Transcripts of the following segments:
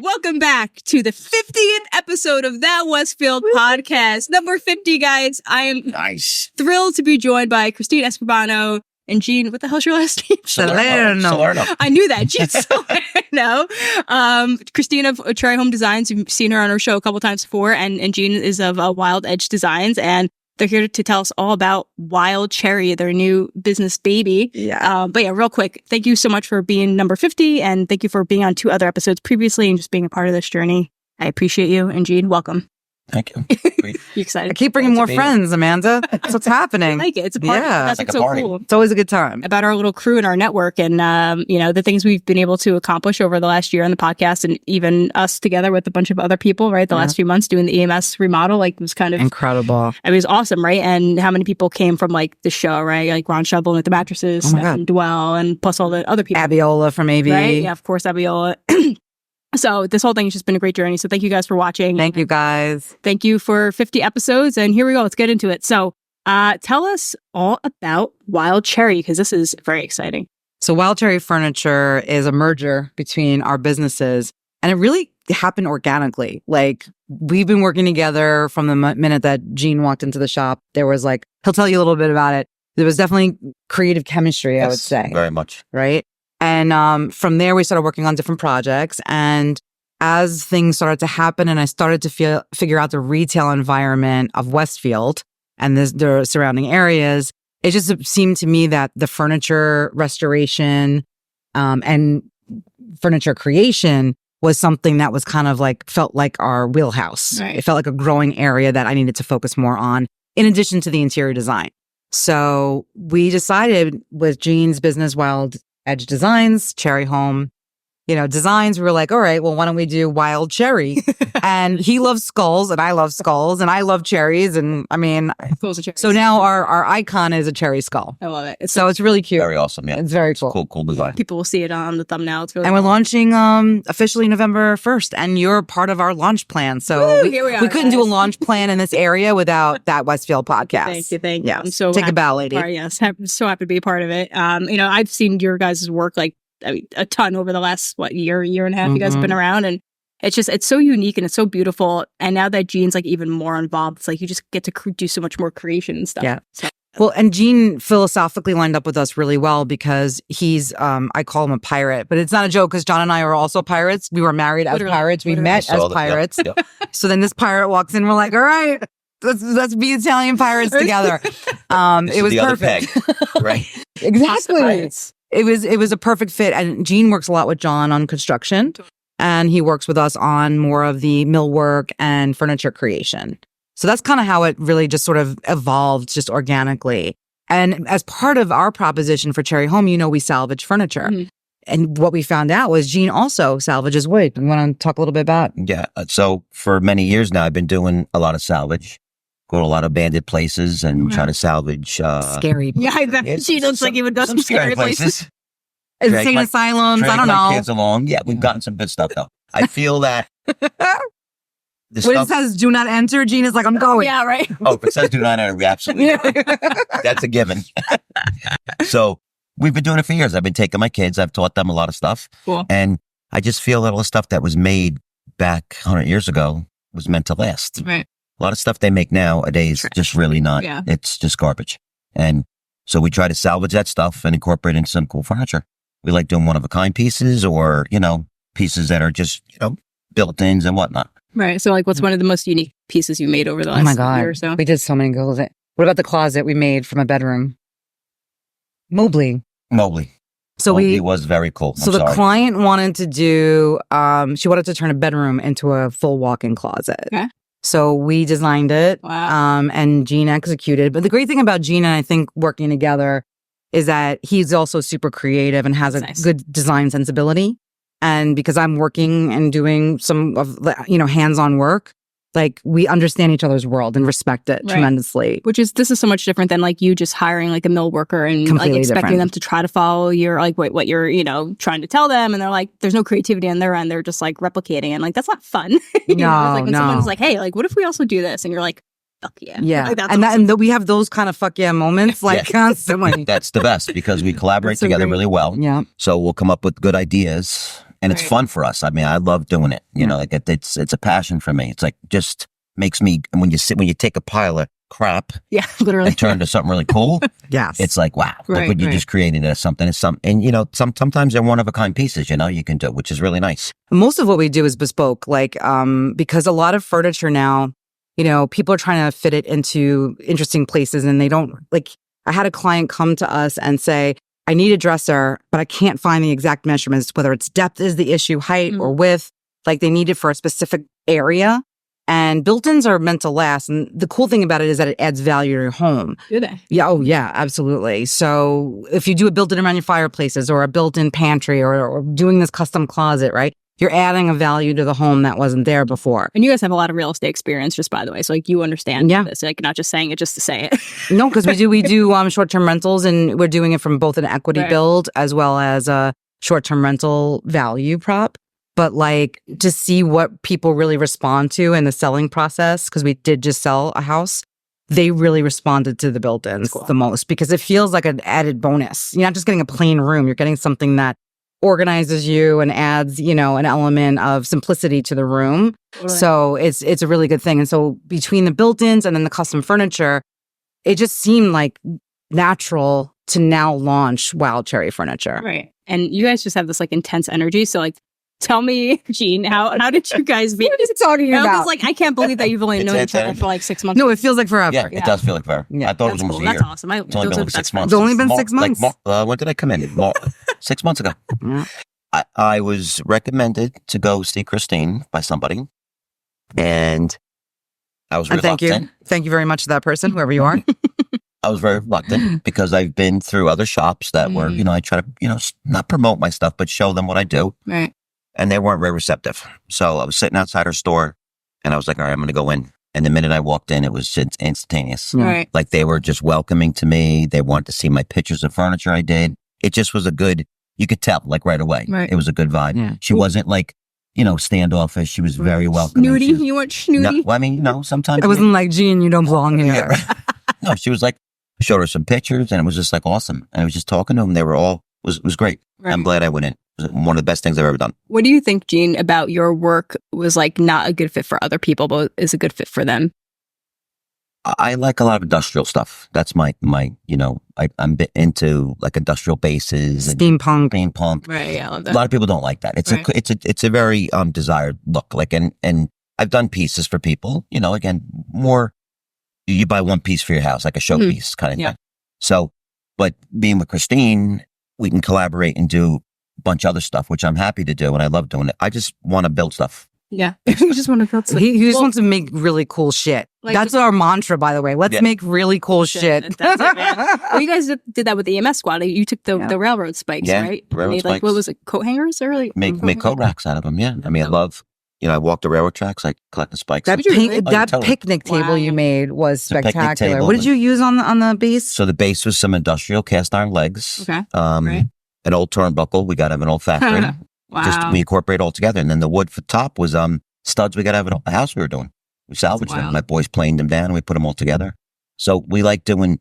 Welcome back to the 50th episode of That Westfield podcast. Number 50, guys. I am thrilled to be joined by Christine Escribano and Jean. What the hell's your last name? Salerno. I knew that. Jean Salerno. Christine of Cherry Home Designs. You've seen her on our show a couple times before. And Jean is of Wild Edge Designs. And they're here to tell us all about Wild Cherry, their new business baby. Yeah. But yeah, real quick, thank you so much for being number 50, and thank you for being on 2 other episodes previously and just being a part of this journey. I appreciate you. And Jean, welcome. Thank you. You excited? I keep bringing more friends, Amanda. That's what's happening. I like it. It's a party. Yeah. That's Like what's a so party. cool It's always a good time. about our little crew and our network, and the things we've been able to accomplish over the last year on the podcast, and even us together with a bunch of other people, right? The last few months doing the EMS remodel, like, was kind of Incredible. It was awesome, right? And how many people came from like the show, right? Like Ron Shovel with the mattresses, Oh my God. and Dwell, and plus all the other people, Abiola from AV. right? Yeah, of course, Abiola. So this whole thing has just been a great journey. So thank you guys for watching. Thank you, guys. Thank you for 50 episodes. And here we go. Let's get into it. So tell us all about Wild Cherry, because this is very exciting. So Wild Cherry Furniture is a merger between our businesses, and it really happened organically. Like, we've been working together from the minute that Gene walked into the shop. There was like, he'll tell you a little bit about it. There was definitely creative chemistry, I would say. Very much. Right? And from there, we started working on different projects. And as things started to happen and I started to figure out the retail environment of Westfield and the surrounding areas, it just seemed to me that the furniture restoration and furniture creation was something that was kind of like, felt like our wheelhouse. Right. It felt like a growing area that I needed to focus more on, in addition to the interior design. So we decided with Jean's business, Wild Edge Designs, Cherry Home, designs, we were like, all right, well, why don't we do Wild Cherry? And he loves skulls and I love skulls and I love cherries. And I mean, so now our icon is a cherry skull. I love it. It's really cute. Very awesome. Yeah. It's very cool. Cool design. People will see it on the thumbnail. It's really And we're cool. launching officially November 1st, and you're part of our launch plan. So Woo, here we are, we couldn't do a guys. launch plan in this area without that Westfield podcast. Thank you. Yeah. I'm so Take a happy bow, to be lady. part- Yes, I'm so happy to be a part of it. I've seen your guys' work a ton over the last year and a half. You guys have been around, and it's so unique and it's so beautiful. And now that Gene's like even more involved, it's like you just get to do so much more creation and stuff. Yeah. So, Well, and Gene philosophically lined up with us really well because he's, I call him a pirate, but it's not a joke because John and I are also pirates. We were married as Literally. pirates. We met Saw as that. pirates. Yep. So then this pirate walks in. We're like, all right, let's be Italian pirates together. It was the other perfect. peg, right? Exactly. It was a perfect fit. And Gene works a lot with John on construction, and he works with us on more of the millwork and furniture creation. So that's kind of how it really just sort of evolved just organically. And as part of our proposition for Cherry Home, we salvage furniture. Mhm. And what we found out was Gene also salvages wood. You want to talk a little bit about? Yeah. So for many years now, I've been doing a lot of salvage. Go to a lot of abandoned places and try to salvage. Scary. yeah, she looks like you would go some scary places. Insane asylums. I Drag don't my know. kids along. Yeah, we've gotten some good stuff though. I feel that the When it stuff. says do not enter, Gene is like, I'm going. Yeah, right. Oh, if it says do not enter, we absolutely. That's a given. So we've been doing it for years. I've been taking my kids. I've taught them a lot of stuff. Cool. And I just feel that all the stuff that was made back 100 years ago was meant to last. Right. A lot of stuff they make nowadays just really not. Yeah. It's just garbage. And so we try to salvage that stuff and incorporate it into some cool furniture. We like doing one-of-a-kind pieces or, pieces that are just, built-ins and whatnot. Right. So, what's one of the most unique pieces you made over the Oh last my God. year or so? We did so many goals. What about the closet we made from a bedroom? Mobley. So It was very cool. So I'm the sorry. client wanted to do, she wanted to turn a bedroom into a full walk-in closet. Okay. So we designed it, Wow. and Gene executed. But the great thing about Gene and I think working together is that he's also super creative and has That's a nice. good design sensibility. And because I'm working and doing some of the, hands-on work, like we understand each other's world and respect it Right. tremendously. This is so much different than you just hiring a mill worker and Completely expecting different. them to try to follow your what you're trying to tell them, and they're like, there's no creativity on their end. They're just replicating, and that's not fun. It's when No. someone's like, hey, what if we also do this, and you're like, fuck yeah. Yeah. Like, that's And awesome. we have those kind of fuck yeah moments like constantly. That's the best because we collaborate That's so together great. really well. Yeah. So we'll come up with good ideas and it's Right. fun for us. I mean, I love doing it. You know, like it's a passion for me. It's like just makes me, when you take a pile of crap Yeah, literally. and turn it into something really cool, Yes. it's like, wow, look Right, what you right. just created as something. It's something, and you know, sometimes they're one of a kind pieces, you know, you can do, which is really nice. Most of what we do is bespoke, like, because a lot of furniture now, you know, people are trying to fit it into interesting places and they don't, like, I had a client come to us and say, I need a dresser, but I can't find the exact measurements, whether it's depth is the issue, height or width, like they need it for a specific area. And built-ins are meant to last. And the cool thing about it is that it adds value to your home. Do they? Yeah. Oh, yeah, absolutely. So if you do a built-in around your fireplaces or a built-in pantry or doing this custom closet, right? You're adding a value to the home that wasn't there before. And you guys have a lot of real estate experience, just by the way. So like you understand Yeah. this, like not just saying it just to say it. No, because we do short-term rentals and we're doing it from both an equity Right. build as well as a short-term rental value prop. But like to see what people really respond to in the selling process, because we did just sell a house, they really responded to the built-ins the most because it feels like an added bonus. You're not just getting a plain room, you're getting something that organizes you and adds, you know, an element of simplicity to the room. Totally. So it's a really good thing. And so between the built-ins and then the custom furniture, it just seemed like natural to now launch Wild Cherry Furniture. Right. And you guys just have this like intense energy. So like, tell me, Jean, how did you guys meet? What are you talking about? Because like I can't believe that you've only It's known each other energy. for like 6 months. No, it feels like forever. Yeah, it does feel like forever. Yeah. I thought it That's was almost cool. a year. That's awesome. It's only Those been are like the 6 best months. It's only been 6 months. When did I come in? 6 months ago. Yeah. I was recommended to go see Christine by somebody, and I was And reluctant. thank you very much to that person, whoever you are. I was very reluctant because I've been through other shops that were, you know, I try to, you know, not promote my stuff, but show them what I do. Right. And they weren't very receptive. So I was sitting outside her store and I was like, all right, I'm going to go in. And the minute I walked in, it was instantaneous. Yeah. Right. Like they were just welcoming to me. They wanted to see my pictures of furniture I did. It just was a good, you could tell like right away. Right. It was a good vibe. Yeah. She wasn't like, you know, standoffish. She was very welcoming. Snooty. She was- You want snooty? No, well, I mean, you know, sometimes. It wasn't like, Gene, you don't belong here. Yeah, right. No, she was like, showed her some pictures and it was just like awesome. And I was just talking to them. They were all, it was great. Right. I'm glad I went in. It was one of the best things I've ever done. What do you think, Jean, about your work was like not a good fit for other people, but is a good fit for them? I like a lot of industrial stuff. That's my, you know, I'm bit into like industrial bases and Steampunk. steampunk. Right. Yeah, I love A that. lot of people don't like that. It's Right. it's a very desired look. Like and I've done pieces for people. You know, again, more you buy one piece for your house, like a showpiece kind of Yeah. thing. So, but being with Christine, we can collaborate and do a bunch of other stuff, which I'm happy to do, and I love doing it. I just want to build stuff. Yeah. You just want to build something. He just wants to make really cool shit. Like That's our mantra, by the way. Let's Yeah. make really cool shit. That's it, man. Well, you guys did that with the EMS squad. You took the railroad spikes, Yeah, right? railroad Made, like, what spikes. was it? Coat hangers or like Make coat racks out of them. Yeah, I mean, I love. You know, I walk the railroad tracks. I collect the spikes. That, Did you really? that totally. picnic table Wow. you made was The picnic spectacular. table What did was- you use on the base? So the base was some industrial cast iron legs. Okay. Right. An old turnbuckle. We got out of an old factory. Wow. Just we incorporate all together, and then the wood for top was studs we got out of a house we were doing. We salvaged Wow. them. My boys planed them down, and we put them all together. So we like doing,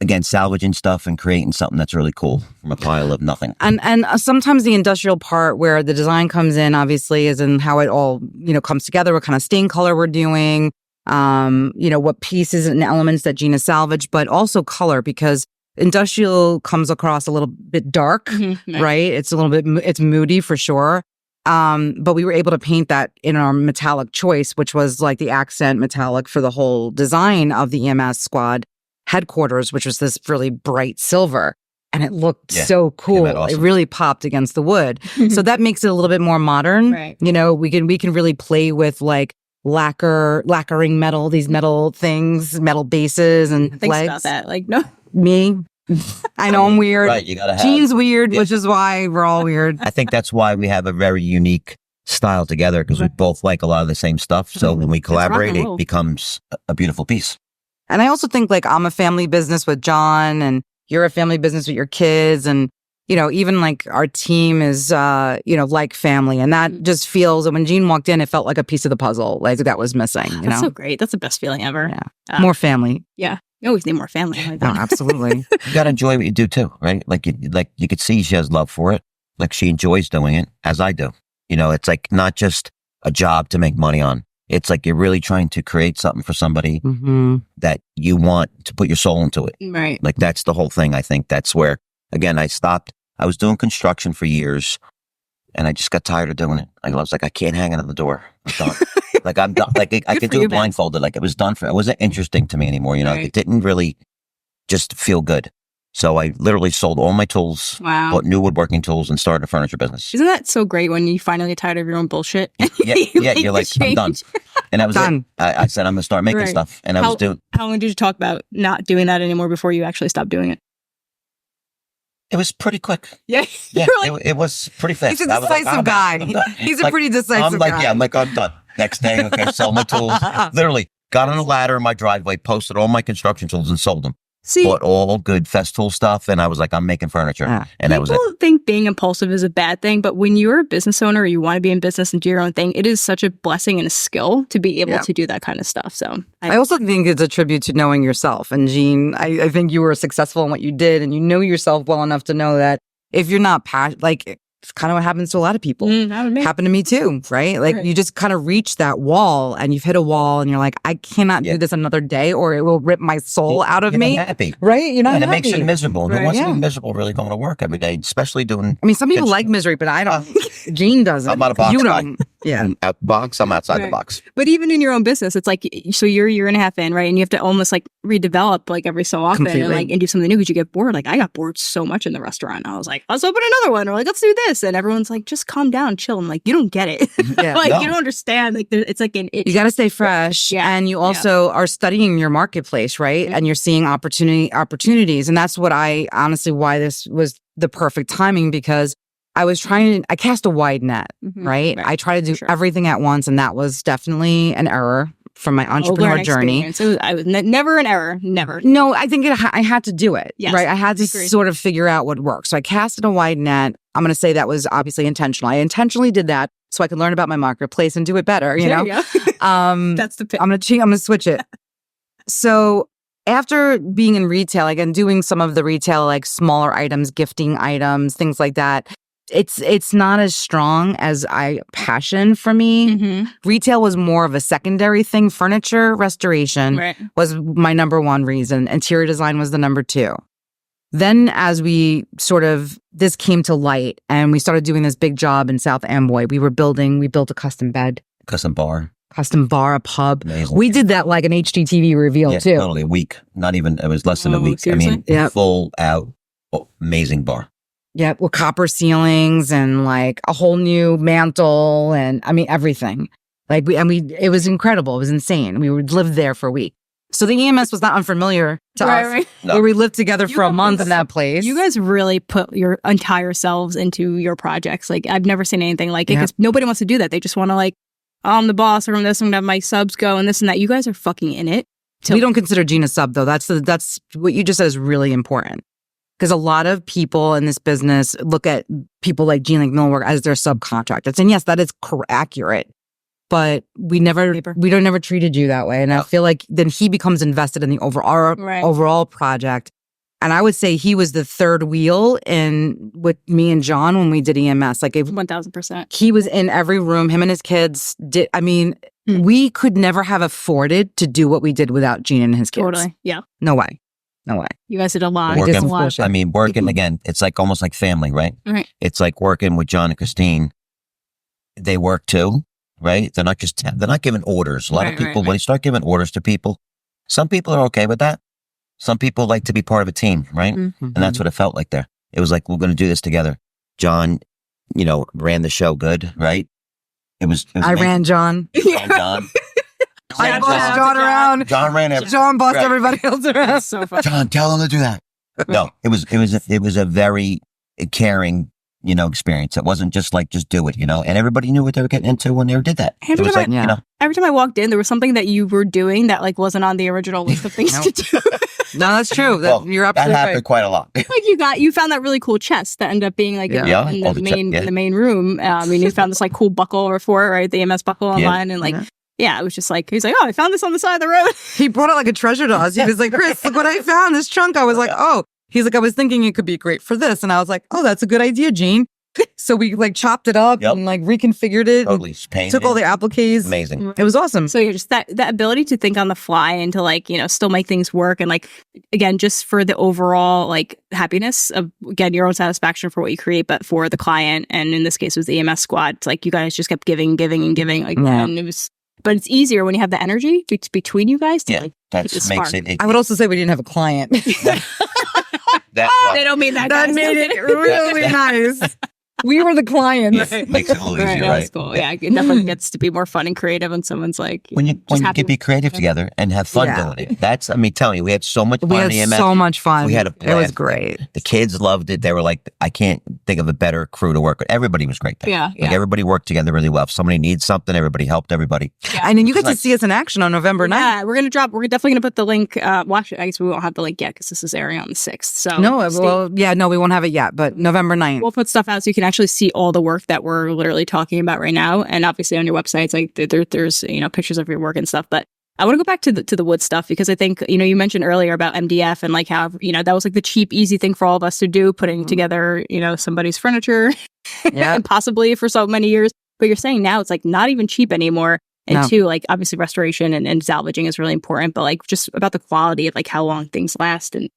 again, salvaging stuff and creating something that's really cool from a pile of nothing. And sometimes the industrial part where the design comes in, obviously, is in how it all, you know, comes together, what kind of stain color we're doing, you know, what pieces and elements that Gina salvaged, but also color, because industrial comes across a little bit dark, Mhm. right? It's a little bit, it's moody for sure. But we were able to paint that in our metallic choice, which was like the accent metallic for the whole design of the EMS squad headquarters, which was this really bright silver. And it looked Yeah, so cool. out awesome. It really popped against the wood. So that makes it a little bit more modern. Right. You know, we can really play with like lacquering metal, these metal things, metal bases and Think legs. about that. Like, no. Me. I know I'm weird. Right, you gotta have. Gene's weird, Yeah. which is why we're all weird. I think that's why we have a very unique style together because we both like a lot of the same stuff. So when we collaborate, rock and roll. it becomes a beautiful piece. And I also think like I'm a family business with John and you're a family business with your kids. And even like our team is, like family. And that just feels, when Jean walked in, it felt like a piece of the puzzle, like that was missing, That's so great. That's the best feeling ever. Yeah. More family. Yeah. You always need more family. Like that. Oh, absolutely. You got to enjoy what you do too, right? Like you could see she has love for it. Like she enjoys doing it, as I do. It's like not just a job to make money on. It's like you're really trying to create something for somebody that you want to put your soul into it. Right. Like that's the whole thing. I think that's where, again, I stopped. I was doing construction for years and I just got tired of doing it. Like I was like, I can't hang it on the door. I'm done. Like I'm done. Like I could do it blindfolded. Like it was done it wasn't interesting to me anymore. Right. It didn't really just feel good. So I literally sold all my tools, bought new woodworking tools, and started a furniture business. Isn't that so great when you finally get tired of your own bullshit? Yeah, you're like, I'm done. And that was done. I said, I'm going to start making stuff. And I was doing. How long did you talk about not doing that anymore before you actually stopped doing it? It was pretty quick. Yeah. It was pretty fast. He's a decisive guy. He's a pretty decisive guy. I'm done. Next day, okay, sell my tools. Literally, got on a ladder in my driveway, posted all my construction tools and sold them. Bought all good Festool stuff, and I was like, I'm making furniture. And that was it. People think being impulsive is a bad thing, but when you're a business owner or you want to be in business and do your own thing, it is such a blessing and a skill to be able to do that kind of stuff. So I also think it's a tribute to knowing yourself. And Jean, I think you were successful in what you did, and you know yourself well enough to know that if you're not passionate, like it's kind of what happens to a lot of people. Happened to me too, right? Like you just kind of reach that wall and you've hit a wall and you're like, I cannot do this another day or it will rip my soul out of me. Not happy. Right? You're not happy. And it makes you miserable. Who wants to be miserable really going to work every day, especially doing... I mean, some people like misery, but I don't. Jean doesn't. I'm out of box. You don't. Yeah. Out the box, I'm outside the box. But even in your own business, it's like, so you're a year and a half in, right? And you have to almost like redevelop like every so often and do something new because you get bored. Like I got bored so much in the restaurant. I was like, let's open another one, or like, let's do this. And everyone's like, just calm down, chill. I'm like, you don't get it. You don't understand. Like it's like you got to stay fresh. And you also are studying your marketplace, right? And you're seeing opportunities. And that's what why this was the perfect timing, because I cast a wide net, right? I try to do everything at once. And that was definitely an error from my entrepreneur journey. So I was never an error, never. No, I think I had to do it, right? I had to sort of figure out what worked. So I casted a wide net. I'm going to say that was obviously intentional. I intentionally did that so I could learn about my marketplace and do it better, you know? That's the pick. I'm going to switch it. So after being in retail, again, doing some of the retail, like smaller items, gifting items, things like that, it's not as strong as passion for me. Retail was more of a secondary thing. Furniture restoration was my number one reason. Interior design was the number two. Then as this came to light and we started doing this big job in South Amboy, we built a custom bed. Custom bar, a pub. Amazing. We did that like an HGTV reveal too. Totally a week. Not even, it was less than a week. Seriously? I mean, full out, amazing bar. Yeah, with copper ceilings and like a whole new mantle and I mean everything. Like it was incredible. It was insane. We would live there for a week. So the EMS was not unfamiliar to us. No. Where we lived together for a month in that place. You guys really put your entire selves into your projects. Like I've never seen anything like it because nobody wants to do that. They just want to like, I'm the boss, or I'm this, I'm gonna have my subs go and this and that. You guys are fucking in it. We don't consider Gina sub though. That's what you just said is really important. Because a lot of people in this business look at people like Gene, like Millwork, as their subcontractors. And yes, that is accurate. But we don't never treated you that way. And I feel like then he becomes invested in the overall project. And I would say he was the third wheel with me and John when we did EMS. Like 1,000%. He was in every room. Him and his kids did. I mean, we could never have afforded to do what we did without Gene and his kids. Totally. Yeah. No way. You guys did a lot. Working again, it's like almost like family, right? Right. It's like working with John and Christine. They work too, right? They're not giving orders. A lot of people, when you start giving orders to people, some people are okay with that. Some people like to be part of a team, right? And that's what it felt like there. It was like, we're going to do this together. John, ran the show good, right? I ran John. John. I bossed John around. John ran everything. John bossed everybody else around. That's so funny. John, tell him to do that. No, it was a very caring, experience. It wasn't just like, just do it, and everybody knew what they were getting into when they did that. Every time I walked in, there was something that you were doing that like wasn't on the original list of things to do. No, that's true. You're that absolutely happened right. quite a lot. Like you found that really cool chest that ended up being like in the main room. And you found this like cool buckle for it, right? The EMS buckle online, and like. Yeah, it was just like, he's like, oh, I found this on the side of the road. He brought it like a treasure to us. He was like, Chris, look what I found, this trunk. I was like, oh. He's like, I was thinking it could be great for this. And I was like, oh, that's a good idea, Gene. So we like chopped it up and like reconfigured it. Totally took all the appliques. Amazing. It was awesome. So you're just that ability to think on the fly and to like, still make things work. And like, again, just for the overall like happiness of, again, your own satisfaction for what you create, but for the client. And in this case, it was the EMS squad. It's like you guys just kept giving. Like, and it was, but it's easier when you have the energy between you guys. To, that makes it. I would also say we didn't have a client. They don't mean that. That made it really nice. We were the clients. Makes it a little easier, right? Cool. Yeah, it definitely gets to be more fun and creative when someone's like when you can be creative together and have fun doing it. That's tell me, we had so much fun. We had so much fun. We had a blast. It was great. The kids loved it. They were like, I can't think of a better crew to work with. Everybody was great there. Yeah, everybody worked together really well. If somebody needs something, everybody helped everybody. Yeah. And then you get to see us in action on November 9th. Yeah, we're definitely gonna put the link. Watch it. I guess we won't have the link yet because this is airing on the 6th. So we won't have it yet, but November 9th. We'll put stuff out so you can actually see all the work that we're literally talking about right now, and obviously on your websites, like there's pictures of your work and stuff. But I want to go back to the wood stuff because I think you mentioned earlier about MDF and like how that was like the cheap, easy thing for all of us to do, putting together somebody's furniture, and possibly for so many years. But you're saying now it's like not even cheap anymore. And two, like obviously restoration and salvaging is really important, but like just about the quality of like how long things last and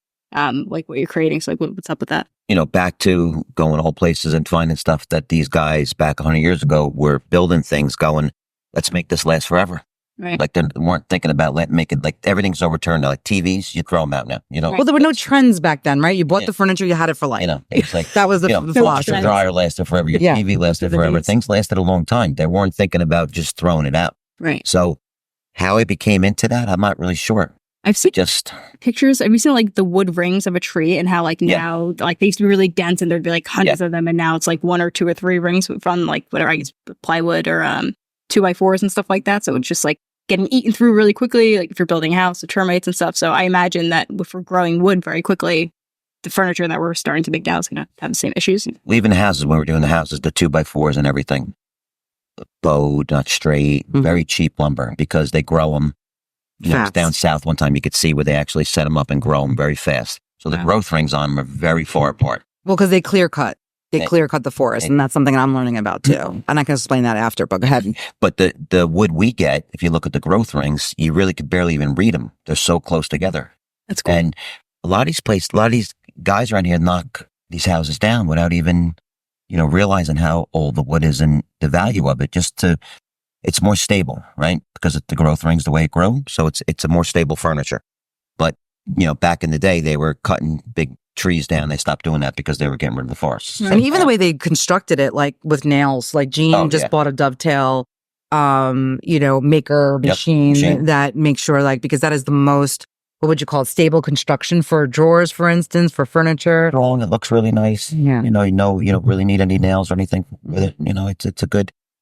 like what you're creating. So like what's up with that? Back to going all places and finding stuff that these guys back 100 years ago were building things going, let's make this last forever. Right. Like they weren't thinking about make it like everything's overturned. Like TVs, you throw them out now. Well, there were no trends back then, right? You bought the furniture, you had it for life. It's like that was the philosophy. Your dryer lasted forever. Your TV lasted forever. Things lasted a long time. They weren't thinking about just throwing it out. Right. So how it became into that, I'm not really sure. I've seen pictures. Have you seen like the wood rings of a tree and how like now like they used to be really dense and there'd be like hundreds of them, and now it's like 1 or 2 or 3 rings from like whatever, I guess plywood or 2x4s and stuff like that. So it's just like getting eaten through really quickly, like if you're building a house with termites and stuff. So I imagine that if we're growing wood very quickly, the furniture that we're starting to make now is going to have the same issues. Even the houses, when we're doing the houses, the 2x4s and everything, bowed, not straight, very cheap lumber because they grow them. Down south one time you could see where they actually set them up and grow them very fast. So the growth rings on them are very far apart. Well, because they clear cut. They clear cut the forest, and that's something I'm learning about too. And I can explain that after, but go ahead. But the wood we get, if you look at the growth rings, you really could barely even read them. They're so close together. That's cool. And a lot of these guys around here knock these houses down without even, realizing how old the wood is and the value of it. It's more stable, right? Because the growth rings the way it grows. So it's a more stable furniture. But, back in the day, they were cutting big trees down. They stopped doing that because they were getting rid of the forests. And even the way they constructed it, like with nails, like Gene just bought a dovetail, maker machine that makes sure because that is the most, what would you call it? Stable construction for drawers, for instance, for furniture. Long, it looks really nice. Yeah. You don't really need any nails or anything with it.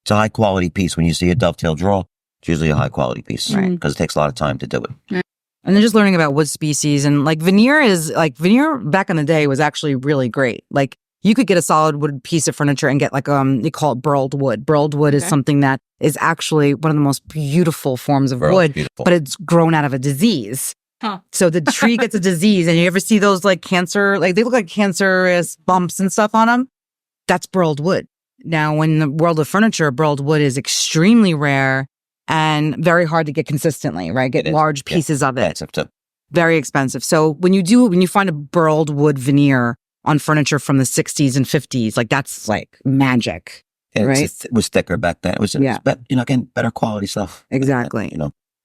It's a high quality piece. When you see a dovetail drawer, it's usually a high quality piece because it takes a lot of time to do it. Right. And then just learning about wood species and veneer back in the day was actually really great. Like you could get a solid wood piece of furniture and get they call it burled wood. Burled wood is something that is actually one of the most beautiful forms of wood, but it's grown out of a disease. Huh. So the tree gets a disease, and you ever see those cancer, they look like cancerous bumps and stuff on them? That's burled wood. Now, in the world of furniture, burled wood is extremely rare and very hard to get consistently, right? Get large pieces of it. Very expensive. So when you find a burled wood veneer on furniture from the 60s and 50s, that's magic, right? It was thicker back then. It was again, better quality stuff. Exactly.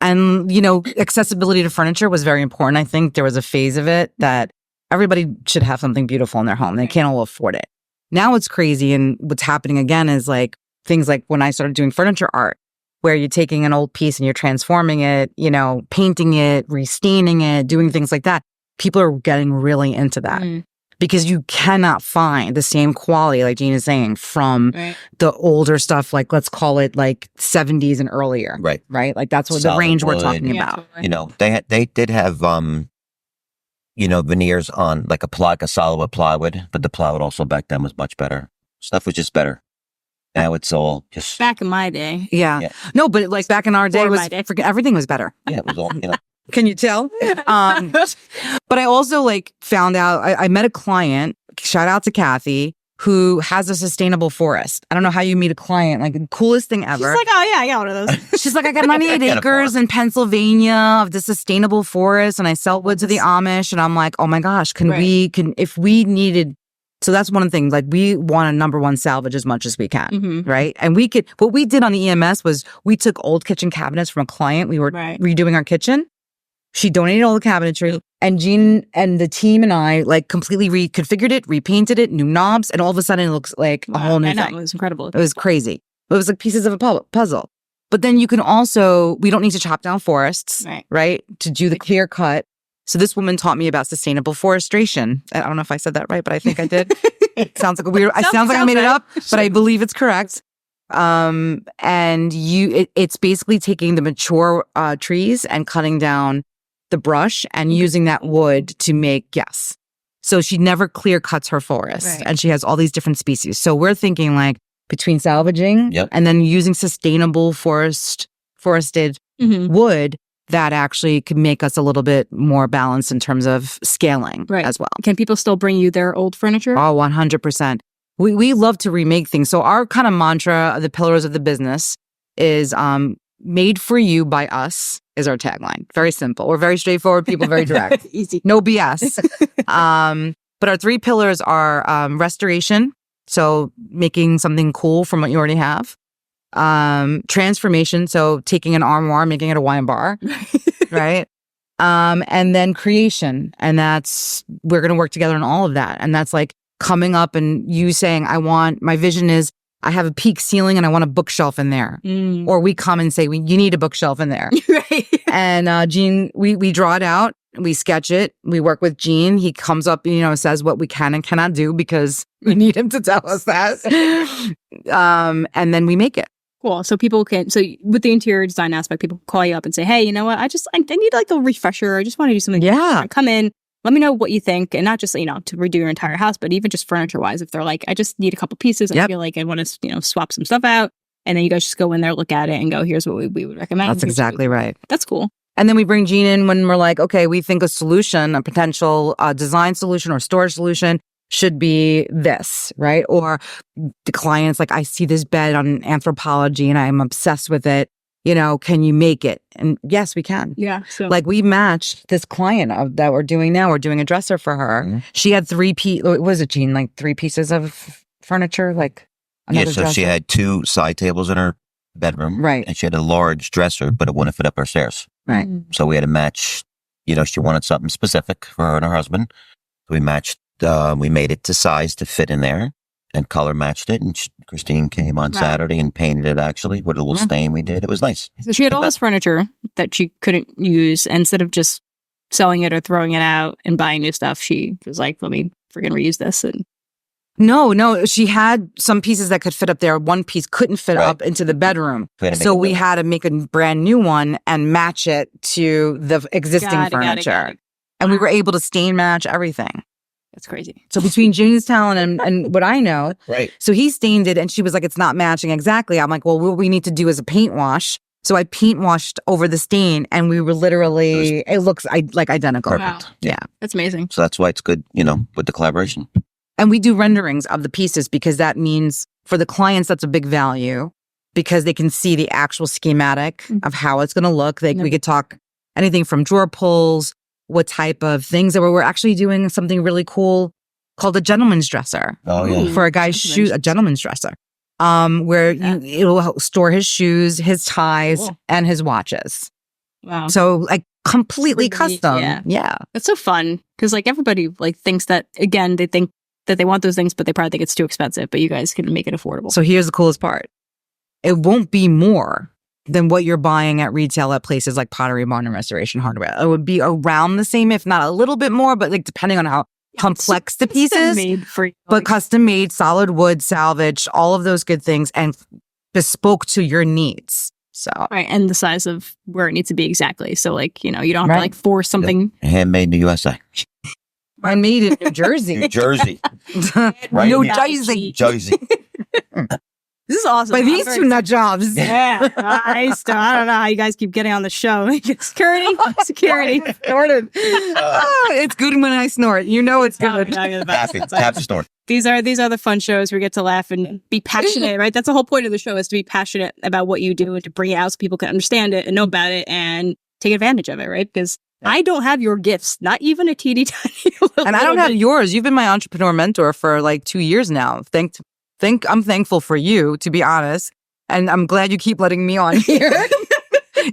And, accessibility to furniture was very important. I think there was a phase of it that everybody should have something beautiful in their home. They can't all afford it. Now it's crazy, and what's happening again is things like when I started doing furniture art, where you're taking an old piece and you're transforming it, painting it, restaining it, doing things like that. People are getting really into that because you cannot find the same quality, like Gene is saying, from the older stuff, let's call it 70s and earlier. Right. Right? That's what the range we're talking about. Totally. They did have veneers on like a solid wood plywood, but the plywood also back then was much better. Stuff was just better. Now it's all just back in my day. Yeah. No, but like back in our day, everything was better. Yeah, it was all, Can you tell? But I also like found out, I met a client, shout out to Kathy, who has a sustainable forest. I don't know how you meet a client, like the coolest thing ever. She's like, oh yeah, I got one of those. She's like, I got 98 acres in Pennsylvania of the sustainable forest and I sell wood to the Amish. And I'm like, oh my gosh, if we needed, so that's one of the things, like we want to #1 salvage as much as we can, right? And what we did on the EMS was we took old kitchen cabinets from a client. We were redoing our kitchen. She donated all the cabinetry, and Jean and the team and I like completely reconfigured it, repainted it, new knobs, and all of a sudden it looks like a whole new thing. It was incredible. It was crazy. It was like pieces of a puzzle. But then you can also, we don't need to chop down forests, right? To do the clear cut. So this woman taught me about sustainable forestation. I don't know if I said that right, but I think I did. It sounds like a weird, sounds like I made it up, but I believe it's correct. And it's basically taking the mature trees and cutting down the brush and using that wood to make, So she never clear cuts her forest and she has all these different species. So we're thinking like between salvaging and then using sustainable forested wood that actually could make us a little bit more balanced in terms of scaling as well. Can people still bring you their old furniture? Oh, 100%. We love to remake things. So our kind of mantra, the pillars of the business is made for you by us is our tagline. Very simple. We're very straightforward people, very direct. Easy. No BS. But our 3 pillars are restoration. So making something cool from what you already have. Transformation. So taking an armoire, making it a wine bar. Right? And then creation. And we're going to work together on all of that. And that's like coming up and you saying, my vision is I have a peak ceiling and I want a bookshelf in there. Or we come and say, you need a bookshelf in there. And Gene, we draw it out, we sketch it, we work with Gene. He comes up, says what we can and cannot do because we need him to tell us that. And then we make it. Cool. So with the interior design aspect, people call you up and say, hey, you know what? I need like a refresher. I just want to do something. Yeah. Come in. Let me know what you think, and not just, to redo your entire house, but even just furniture-wise. If they're like, I just need a couple pieces, I feel like I want to, swap some stuff out, and then you guys just go in there, look at it, and go, here's what we would recommend. That's exactly right. That's cool. And then we bring Jean in when we're like, okay, we think a potential design solution or storage solution should be this, right? Or the client's like, I see this bed on Anthropology, and I'm obsessed with it. Can you make it? And yes, we can. Yeah. So like we matched this client that we're doing now. We're doing a dresser for her. She had 3 what was it, Jean? Like 3 pieces of furniture, like another so dresser. She had 2 side tables in her bedroom. Right. And she had a large dresser, but it wouldn't fit up her stairs. Right. So we had to match, she wanted something specific for her and her husband. So we matched, we made it to size to fit in there. And color matched it, and Christine came on Saturday and painted it actually with a little stain we did. It was nice. So she had all this furniture that she couldn't use. Instead of just selling it or throwing it out and buying new stuff, she was like, let me freaking reuse this. And No, she had some pieces that could fit up there. One piece couldn't fit up into the bedroom. So we had to make a brand new one and match it to the existing furniture. And we were able to stain match everything. That's crazy. So between Jane's talent and what I know, right. So he stained it and she was like, it's not matching exactly. I'm like, well, what we need to do is a paint wash. So I paint washed over the stain and we were literally, it looks like identical. Perfect. Wow. Yeah. That's amazing. So that's why it's good, with the collaboration. And we do renderings of the pieces because that means for the clients, that's a big value because they can see the actual schematic of how it's going to look. We could talk anything from drawer pulls, what type of things that we're actually doing something really cool called a gentleman's dresser. Oh yeah. For a guy's shoes, a gentleman's dresser. Where it'll store his shoes, his ties, and his watches. Wow. So like completely custom. Yeah. That's so fun. Cause like everybody like thinks that again, they think that they want those things, but they probably think it's too expensive, but you guys can make it affordable. So here's the coolest part. It won't be more than what you're buying at retail at places like Pottery Barn and Restoration Hardware. It would be around the same, if not a little bit more, but like depending on how complex the pieces, made for you. But custom made, solid wood, salvage, all of those good things, and bespoke to your needs. So right, and the size of where it needs to be exactly. So like, you know, you don't have to like force something. Handmade in the USA. I made it in New Jersey. New Jersey. Right New here. Jersey. Jersey. This is awesome. By these two nut jobs. Yeah. I don't know how you guys keep getting on the show. Security. Snorted. It's good when I snort. You know it's good. Have to snort. These are the fun shows where we get to laugh and be passionate, right? That's the whole point of the show, is to be passionate about what you do and to bring it out so people can understand it and know about it and take advantage of it, right? Because I don't have your gifts, not even a teeny tiny little And I don't have yours. You've been my entrepreneur mentor for like 2 years now. I'm thankful for you, to be honest. And I'm glad you keep letting me on here.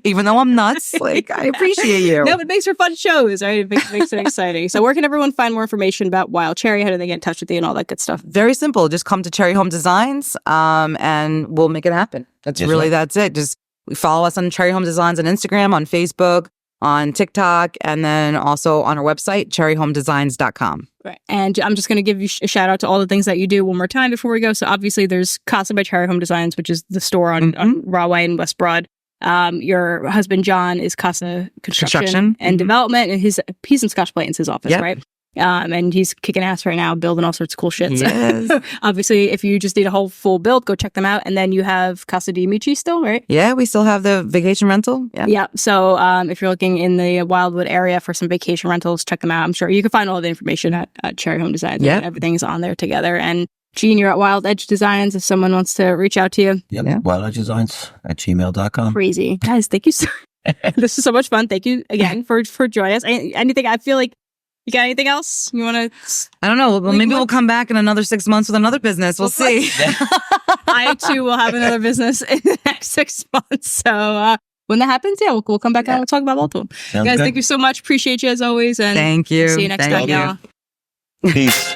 Even though I'm nuts, like, I appreciate you. No, it makes for fun shows, right? It makes it exciting. So where can everyone find more information about Wild Cherry? How do they get in touch with you and all that good stuff? Very simple. Just come to Cherry Home Designs, and we'll make it happen. That's it. Just follow us on Cherry Home Designs on Instagram, on Facebook, on TikTok, and then also on our website, cherryhomedesigns.com. Right. And I'm just going to give you a shout out to all the things that you do one more time before we go. So obviously there's Casa by Cherry Home Designs, which is the store on Rahway and West Broad. Your husband, John, is Casa Construction and Development, and he's in Scotch Plains, his office, right? And he's kicking ass right now, building all sorts of cool shit. Yes. So obviously, if you just need a whole full build, go check them out. And then you have Casa di Amici still, right? Yeah, we still have the vacation rental. Yeah. So if you're looking in the Wildwood area for some vacation rentals, check them out. I'm sure you can find all the information at Cherry Home Designs. Yeah. Everything's on there together. And Gene, you're at Wild Edge Designs if someone wants to reach out to you. Yep. Yeah. WildEdgeDesigns@gmail.com. Crazy. Guys, thank you so This is so much fun. Thank you again for joining us. Anything, I feel like, you got anything else you want to? I don't know. Well, maybe we'll come back in another 6 months with another business. We'll see. I too will have another business in the next 6 months. So when that happens, we'll come back and we'll talk about both of them. Sounds guys, good. thank you so much. Appreciate you as always. And thank you. See you next time, y'all. Peace.